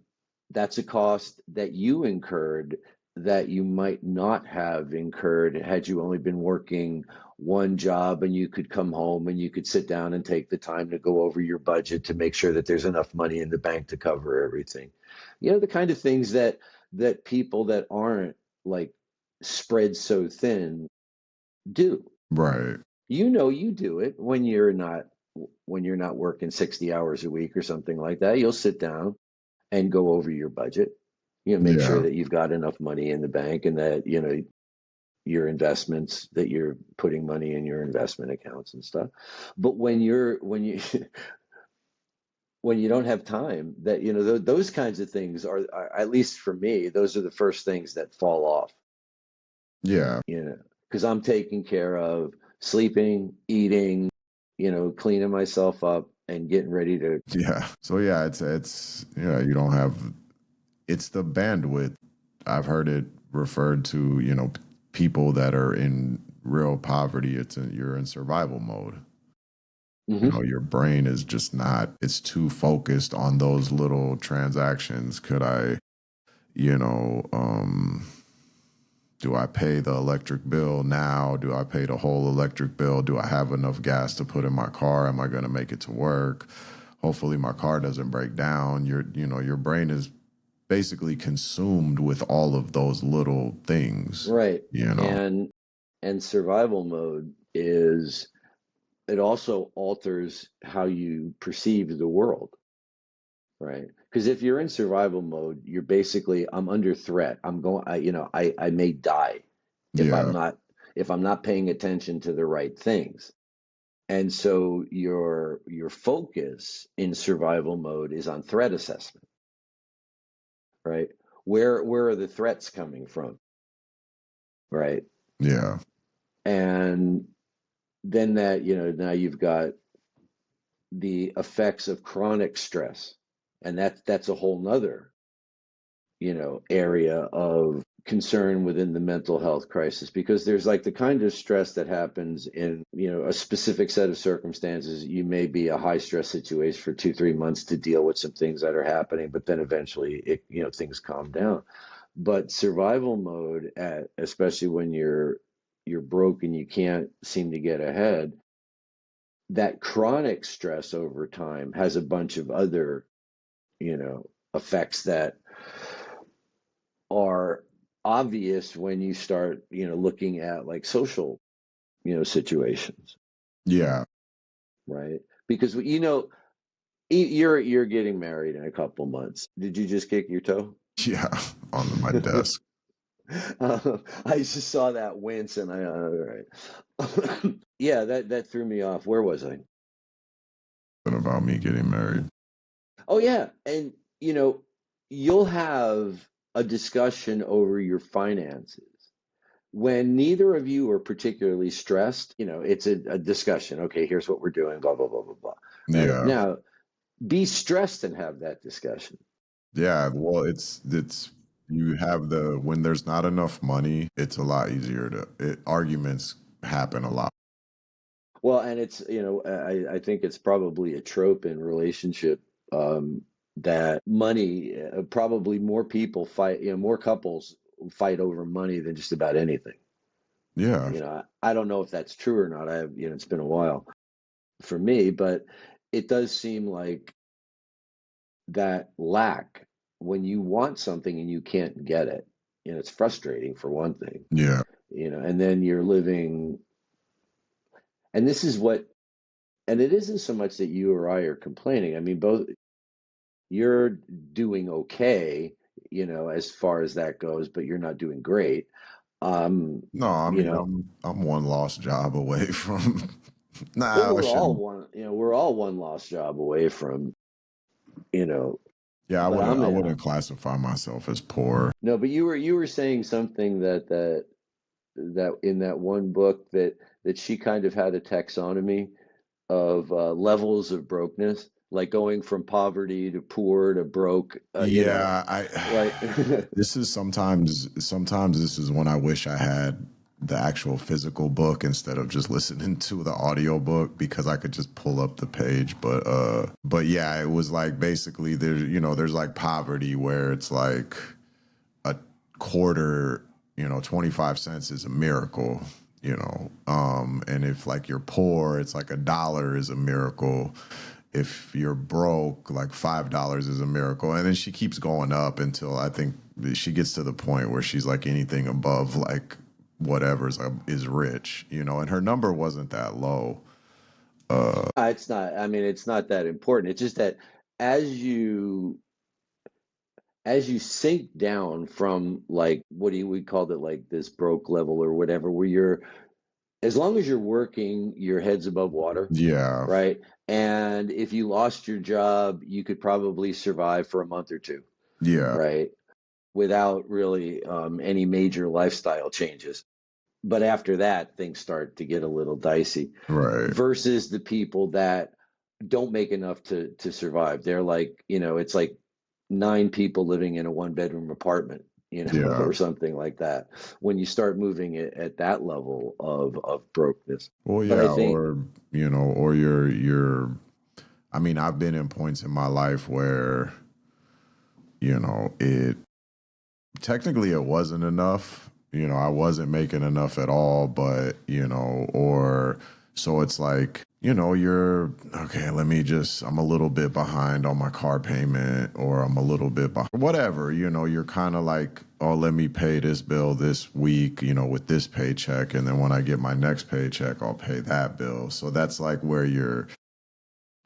that's a cost that you incurred that you might not have incurred had you only been working one job and you could come home and you could sit down and take the time to go over your budget to make sure that there's enough money in the bank to cover everything. You know, the kind of things that people that aren't like spread so thin do. Right. You know you do it when you're not working 60 hours a week or something like that. You'll sit down and go over your budget. You know, make sure Yeah. that you've got enough money in the bank and that, you know, your investments that you're putting money in your investment accounts and stuff. But when you when you don't have time, that you know those kinds of things are at least for me, those are the first things that fall off, Yeah. you know, because I'm taking care of sleeping, eating, you know, cleaning myself up and getting ready to. Yeah. So yeah, it's yeah, you don't have, it's the bandwidth. I've heard it referred to, you know, people that are in real poverty, you're in survival mode. You know, Mhm. your brain is just not, it's too focused on those little transactions. Could I, you know, do I pay the electric bill now? Do I pay the whole electric bill? Do I have enough gas to put in my car? Am I going to make it to work? Hopefully my car doesn't break down. You know, your brain is basically consumed with all of those little things, Right. you know. And survival mode is it also alters how you perceive the world, right? Because if you're in survival mode, you're basically I'm under threat. You know, I may die if Yeah. if I'm not paying attention to the right things. And so your focus in survival mode is on threat assessment, right? Where are the threats coming from, right? Yeah. And then that, now you've got the effects of chronic stress. And that's a whole nother, area of concern within the mental health crisis, because there's like the kind of stress that happens in, a specific set of circumstances. You may be a high stress situation for 2, 3 months to deal with some things that are happening, but then eventually things calm down. But survival mode, especially when you're broke and you can't seem to get ahead, that chronic stress over time has a bunch of other, effects that are obvious when you start, looking at like social, situations, Yeah. right? Because you're getting married in a couple months. Did you just kick your toe? Yeah. On my desk. I just saw that wince, and all right. Yeah, that threw me off. Where was I? About me getting married. Oh yeah, and you'll have a discussion over your finances when neither of you are particularly stressed. It's a discussion. Okay, here's what we're doing, blah blah blah blah blah. Right Yeah. now, be stressed and have that discussion. Yeah. Well, it's you have the when there's not enough money, it's a lot easier arguments happen a lot. Well, and it's, I think it's probably a trope in relationship, that money, probably more people fight, more couples fight over money than just about anything. Yeah. I don't know if that's true or not. It's been a while for me, but it does seem like that lack when you want something and you can't get it. It's frustrating for one thing, Yeah. and then you're living, and this is what, and it isn't so much that you or I are complaining. I mean, both you're doing okay, as far as that goes, but you're not doing great. No, I You mean know, I'm one lost job away from well, nah, I shouldn't. we're all one lost job away from, you know, Yeah, but I wouldn't classify myself as poor. no, but you were saying something that in that one book that she kind of had a taxonomy of levels of brokenness, like going from poverty to poor to broke, Yeah, I like this is sometimes this is when I wish I had the actual physical book instead of just listening to the audio book because I could just pull up the page. But yeah, it was like basically there's like poverty where it's like a quarter, 25 cents is a miracle, and if like you're poor, it's like $1 is a miracle. If you're broke, like $5 is a miracle. And then she keeps going up until I think she gets to the point where she's like anything above like whatever is rich, and her number wasn't that low. it's not. I mean, it's not that important. It's just that as you as you sink down from, like, what do we called it, like this broke level or whatever, where you're, as long as you're working, your head's above water, Yeah. right? And if you lost your job, you could probably survive for a month or two, Yeah. right? Without really any major lifestyle changes. But after that, things start to get a little dicey. Right. Versus the people that don't make enough to survive. They're like, it's like 9 people living in a one-bedroom apartment, Yeah. or something like that. When you start moving it at that level of brokenness. Well, But I yeah, think, or you're I mean, I've been in points in my life where, it technically it wasn't enough. I wasn't making enough at all, but, or so it's like, you're okay, I'm a little bit behind on my car payment or I'm a little bit behind, whatever, you're kind of like, oh, let me pay this bill this week, with this paycheck. And then when I get my next paycheck, I'll pay that bill. So that's like where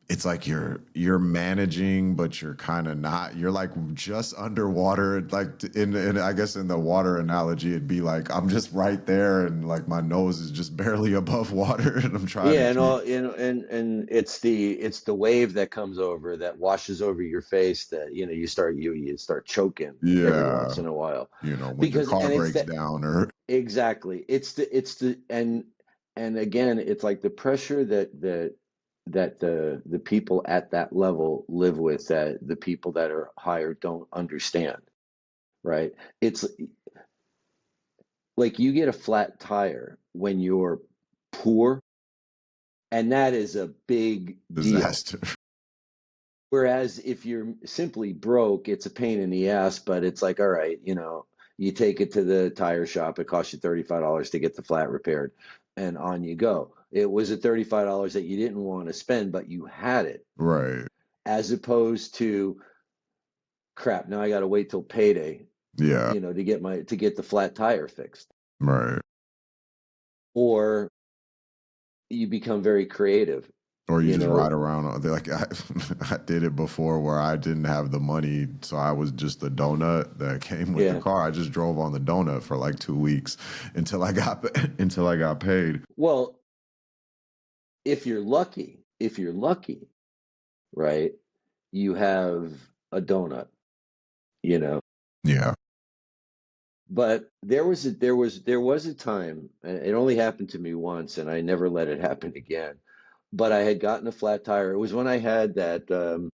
it's like you're managing, but you're kind of not. You're like just underwater. Like in I guess in the water analogy, it'd be like I'm just right there, and like my nose is just barely above water, and I'm trying to yeah, and keep. all, and it's the wave that comes over, that washes over your face, that you start choking every once Yeah, in a while, when your because, car and it's breaks that, down, or exactly, it's the and and again, it's like the pressure that the people at that level live with, that the people that are higher don't understand, right? It's like you get a flat tire when you're poor, and that is a big deal. Disaster. Whereas if you're simply broke, it's a pain in the ass, but it's like, all right, you take it to the tire shop, it costs you $35 to get the flat repaired, and on you go. It was a $35 that you didn't want to spend, but you had it, Right. as opposed to crap, now I got to wait till payday, Yeah. to get the flat tire fixed. Right. Or you become very creative, Or you you just know. ride around. They're like I did it before where I didn't have the money, so I was just the donut that came with the Yeah. car. I just drove on the donut for like 2 weeks until I got until I got paid. Well, if you're lucky, right, you have a donut, you know. Yeah. But there was a time, and it only happened to me once, and I never let it happen again. But I had gotten a flat tire. It was when I had that. Do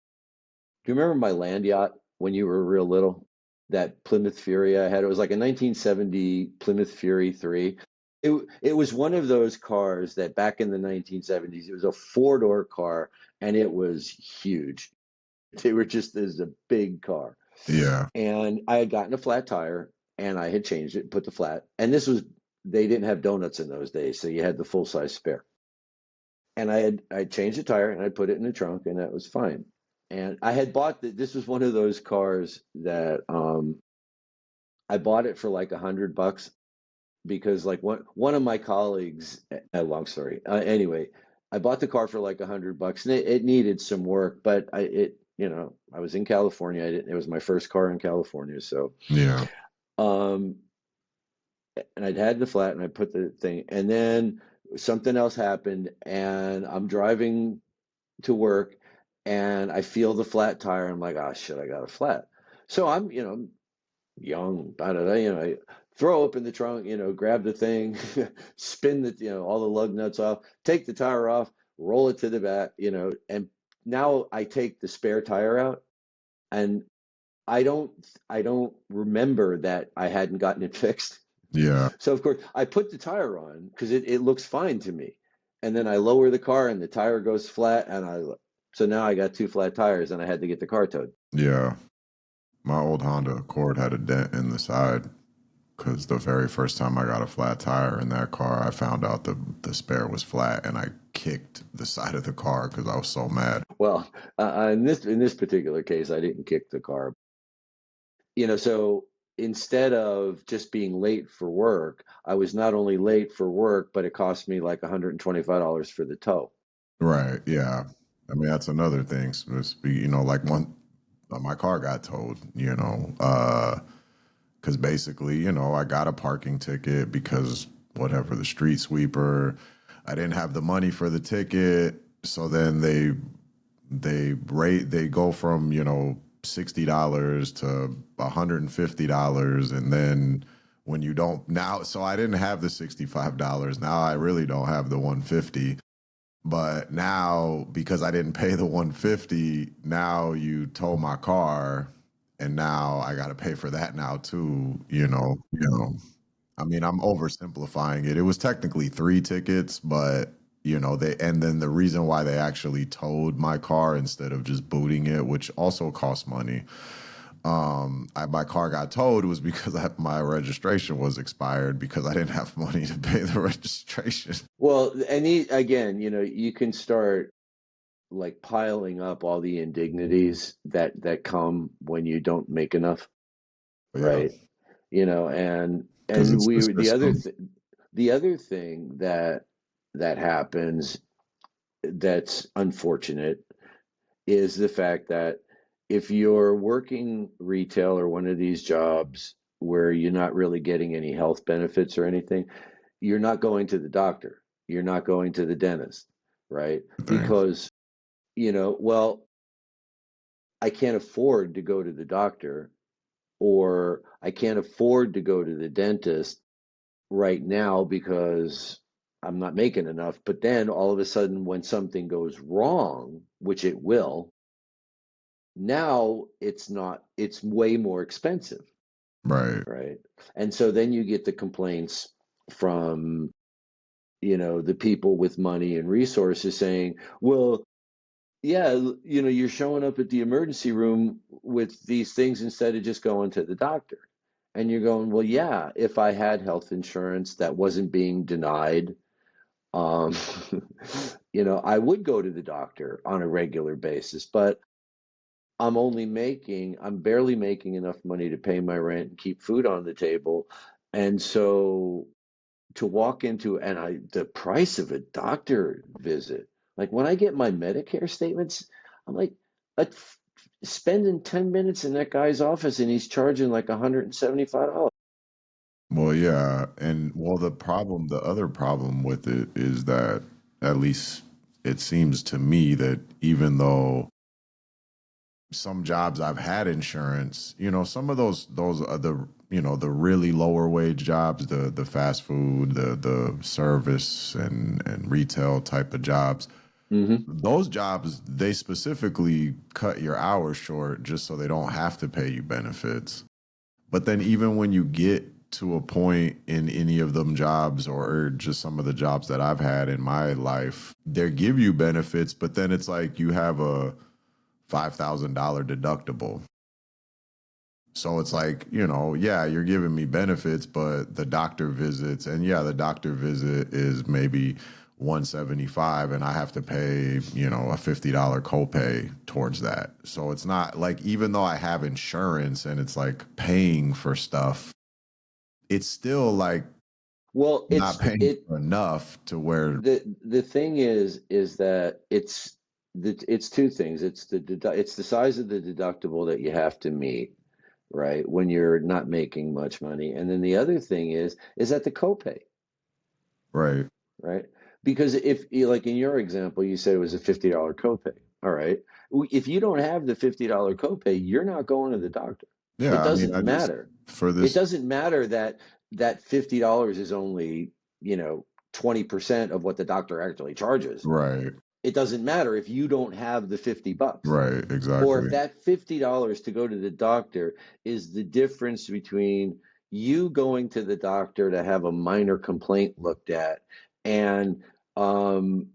you remember my land yacht when you were real little? That Plymouth Fury I had. It was like a 1970 Plymouth Fury 3. It was one of those cars that back in the 1970s, it was a four-door car, and it was huge. They were just as a big car. Yeah. And I had gotten a flat tire, and I had changed it, put the flat. And they didn't have donuts in those days, so you had the full size spare. And I changed the tire, and I put it in the trunk, and that was fine. And I had bought this was one of those cars that I bought it for like $100, because like one of my colleagues, long story. Anyway, I bought the car for like $100, and it needed some work, but I was in California. It was my first car in California, so Yeah. um, and I'd had the flat, and I put the thing, and then something else happened, and I'm driving to work, and I feel the flat tire. I'm like, oh shit, I got a flat. So I'm, young, da da da, I throw open the trunk, grab the thing, spin all the lug nuts off, take the tire off, roll it to the back, and now I take the spare tire out, and I don't I don't remember that I hadn't gotten it fixed. Yeah. So of course I put the tire on because it looks fine to me. And then I lower the car, and the tire goes flat, and so now I got two flat tires, and I had to get the car towed. Yeah. My old Honda Accord had a dent in the side because the very first time I got a flat tire in that car, I found out the spare was flat, and I kicked the side of the car because I was so mad. Well, in this particular case, I didn't kick the car. So instead of just being late for work, I was not only late for work, but it cost me like $125 for the tow. Right. Yeah. I mean, that's another thing. So like my car got towed, because basically, I got a parking ticket because whatever, the street sweeper, I didn't have the money for the ticket. So then they go from, $60 to $150. And then when you don't now, so I didn't have the $65. Now I really don't have the 150. But now, because I didn't pay the 150, now you tow my car, and now I got to pay for that now too. I mean, I'm oversimplifying it. It was technically three tickets, but and then the reason why they actually towed my car instead of just booting it, which also cost money. My car got towed was because my registration was expired because I didn't have money to pay the registration. Well, and again, you can start like piling up all the indignities that come when you don't make enough, Yeah, right? And because and it's the we system. the other thing that happens that's unfortunate is the fact that if you're working retail or one of these jobs where you're not really getting any health benefits or anything, you're not going to the doctor, you're not going to the dentist, right? Thing. Because, well, I can't afford to go to the doctor, or I can't afford to go to the dentist right now because I'm not making enough. But then all of a sudden, when something goes wrong, which it will, now it's not, it's way more expensive, Right. right? And so then you get the complaints from, the people with money and resources saying, well, yeah, you're showing up at the emergency room with these things instead of just going to the doctor. And you're going, well, yeah, if I had health insurance that wasn't being denied, um, I would go to the doctor on a regular basis, but I'm barely making enough money to pay my rent and keep food on the table. And so to walk into, and the price of a doctor visit, like when I get my Medicare statements, I'm like, uh, spending 10 minutes in that guy's office and he's charging like $175. Well, yeah, and well, the other problem with it is that at least it seems to me that even though some jobs I've had insurance, some of those are the really lower wage jobs, the fast food, the service and retail type of jobs. Hmm. Those jobs, they specifically cut your hours short just so they don't have to pay you benefits. But then even when you get to a point in any of them jobs or just some of the jobs that I've had in my life, they give you benefits, but then it's like you have a $5,000 deductible. So it's like, yeah, you're giving me benefits, but the doctor visits, and yeah, the doctor visit is maybe 175 and I have to pay, a $50 copay towards that. So it's not like, even though I have insurance and it's like paying for stuff, it's still like Well, not paying for enough to where. the thing is that it's two things. It's the size of the deductible that you have to meet, right? When you're not making much money. And then the other thing is that the copay, Right. right? Because if like in your example, you said it was a $50 copay. All right. If you don't have the $50 copay, you're not going to the doctor. It Yeah. I mean, doesn't I just, matter. for It this. doesn't matter that that $50 is only, 20% of what the doctor actually charges. Right. It doesn't matter if you don't have the $50. Right. Or if Exactly. that $50 to go to the doctor is the difference between you going to the doctor to have a minor complaint looked at and um,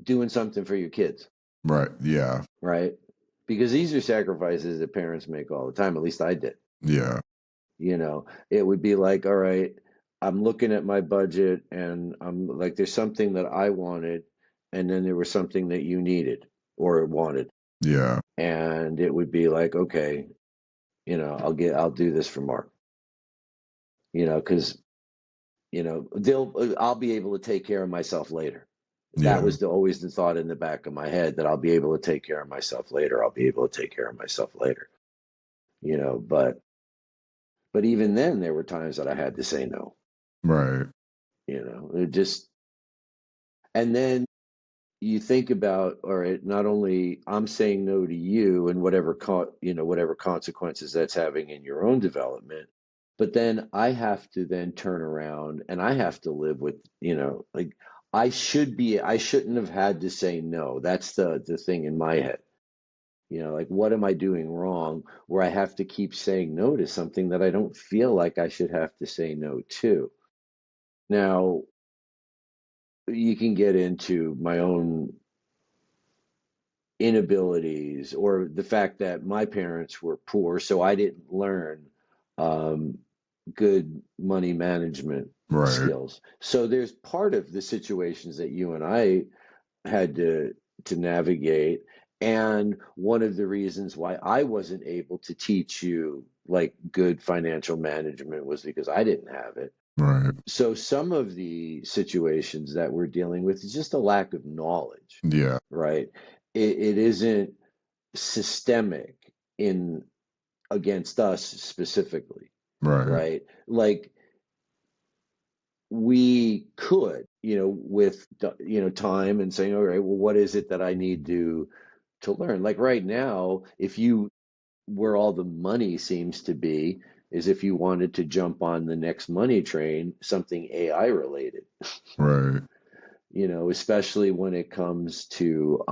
doing something for your kids, Right. Yeah. right? Because these are sacrifices that parents make all the time. At least I did. Yeah. It would be like, all right, I'm looking at my budget and I'm like, there's something that I wanted, and then there was something that you needed or wanted. Yeah. And it would be like, okay, I'll do this for Mark, because, I'll be able to take care of myself later. That Yeah. was always the thought in the back of my head, that I'll be able to take care of myself later. I'll be able to take care of myself later, but even then there were times that I had to say no, Right. it just, and then you think about, all right, not only I'm saying no to you and whatever consequences that's having in your own development, but then I have to then turn around and I have to live with, like, I shouldn't have had to say no. That's the thing in my head. Like, what am I doing wrong where I have to keep saying no to something that I don't feel like I should have to say no to? Now, you can get into my own inabilities or the fact that my parents were poor, so I didn't learn um, good money management Right. skills. So there's part of the situations that you and I had to navigate, and one of the reasons why I wasn't able to teach you like good financial management was because I didn't have it. Right. So some of the situations that we're dealing with is just a lack of knowledge, Yeah. right? It isn't systemic in against us specifically, Right. right? Like, we could, with time and saying, all right, well, what is it that I need to learn? Like right now, if you where all the money seems to be, is if you wanted to jump on the next money train, something AI related. Right. Especially when it comes to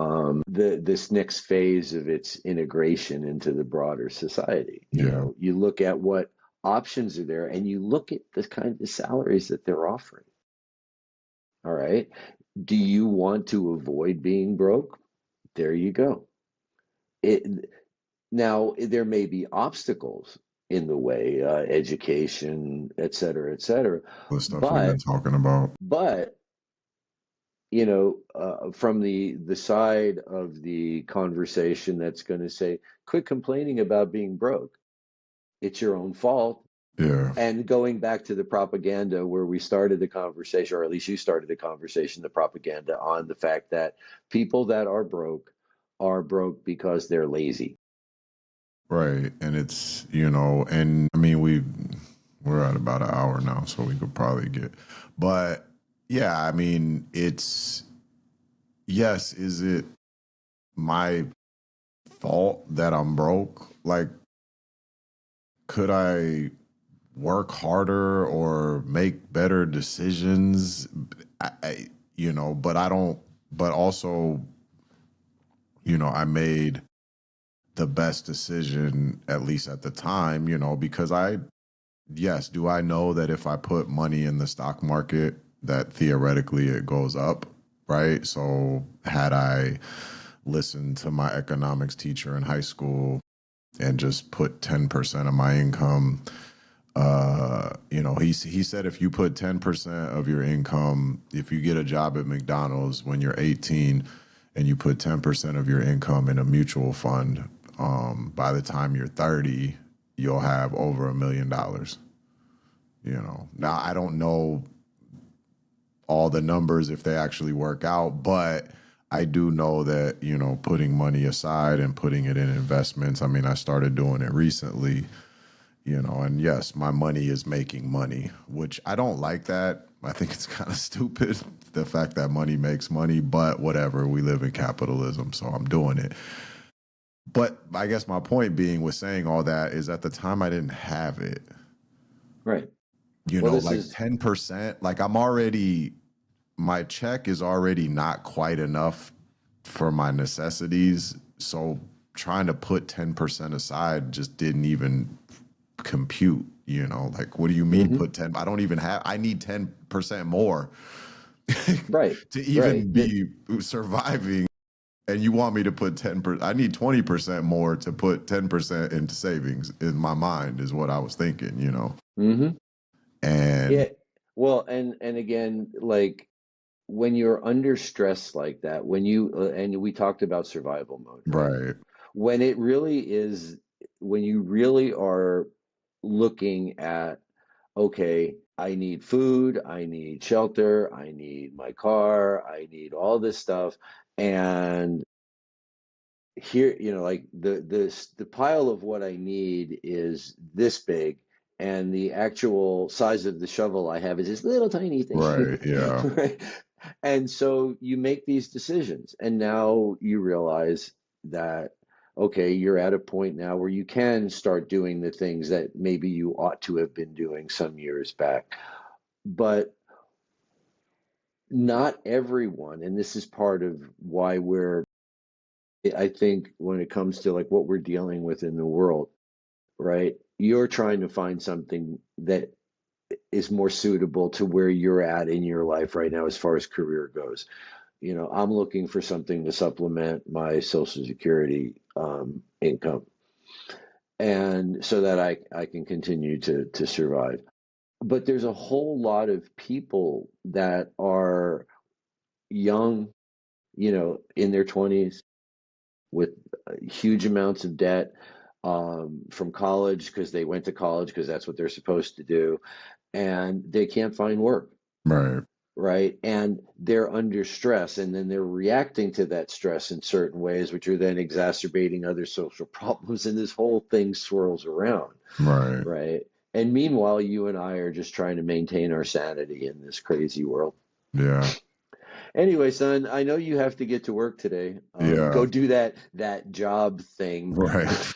this next phase of its integration into the broader society. Yeah. You look at what options are there and you look at the kind of salaries that they're offering. All right. Do you want to avoid being broke? There you go. It Now there may be obstacles in the way, education, et cetera, The stuff we've been but talking about. but from the side of the conversation that's going to say, quit complaining about being broke. It's your own fault. Yeah. And going back to the propaganda where we started the conversation, or at least you started the conversation, the propaganda on the fact that people that are broke because they're lazy. Right. And it's, and I mean, we're at about an hour now, so we could probably but yeah, I mean, yes, is it my fault that I'm broke? Like, could I work harder or make better decisions? But I don't, but also, I made the best decision, at least at the time, because yes, do I know that if I put money in the stock market, that theoretically it goes up, right? So had I listened to my economics teacher in high school and just put 10% of my income, he said if you put 10% of your income, if you get a job at McDonald's when you're 18 and you put 10% of your income in a mutual fund, by the time you're 30, you'll have over $1 million. Now I don't know all the numbers if they actually work out, but I do know that, putting money aside and putting it in investments. I mean, I started doing it recently, and yes, my money is making money, which I don't like that. I think it's kind of stupid, the fact that money makes money, but whatever, we live in capitalism, so I'm doing it. But I guess my point being with saying all that is at the time I didn't have it. Right. Well, this Like is 10%, like my check is already not quite enough for my necessities. So trying to put 10% aside just didn't even compute, like, what do you mean mhm. put 10? I need 10% more Right. to Right. even be surviving. And you want me to put 10%, I need 20% more to put 10% into savings in my mind is what I was thinking. Hmm. And Yeah. Well, and again, like when you're under stress like that, and we talked about survival mode, right? right, When it really is, when you really are looking at, okay, I need food, I need shelter, I need my car, I need all this stuff, and here, like the pile of what I need is this big, and the actual size of the shovel I have is this little tiny thing, right, yeah, right? And so you make these decisions, and now you realize that, okay, you're at a point now where you can start doing the things that maybe you ought to have been doing some years back. But not everyone, and this is part of why I think when it comes to like what we're dealing with in the world, right? You're trying to find something that is more suitable to where you're at in your life right now as far as career goes. I'm looking for something to supplement my Social Security income, and so that I can continue to survive. But there's a whole lot of people that are young, in their 20s with huge amounts of debt, from college because they went to college because that's what they're supposed to do, and they can't find work, right, right? And they're under stress, and then they're reacting to that stress in certain ways, which are then exacerbating other social problems, and this whole thing swirls around, right, right? And meanwhile, you and I are just trying to maintain our sanity in this crazy world. yeah, Anyway, son, I know you have to get to work today. yeah, Go do that job thing. right.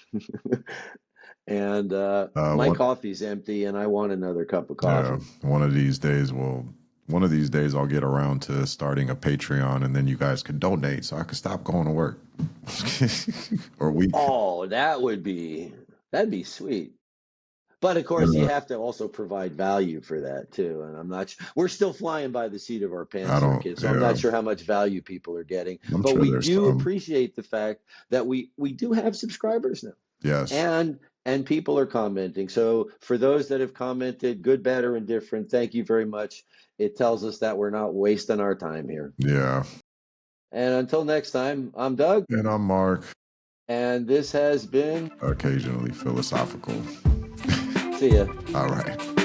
And my One, coffee's empty, and I want another cup of yeah, coffee. one of these days I'll get around to starting a Patreon, and then you guys can donate so I can stop going to work. Or we, Oh, that'd be sweet. But of course, you uh, have to also provide value for that too. And I'm not sure, we're still flying by the seat of our I pants here, don't, kid. So I'm yeah, not sure how much value people are getting. I'm But sure we there's do some. appreciate the fact that we do have subscribers now. Yes, And people are commenting. So for those that have commented, good, bad, or indifferent, thank you very much. It tells us that we're not wasting our time here. yeah. And until next time, I'm Doug, And I'm Mark, and this has been. occasionally philosophical. See ya. All right.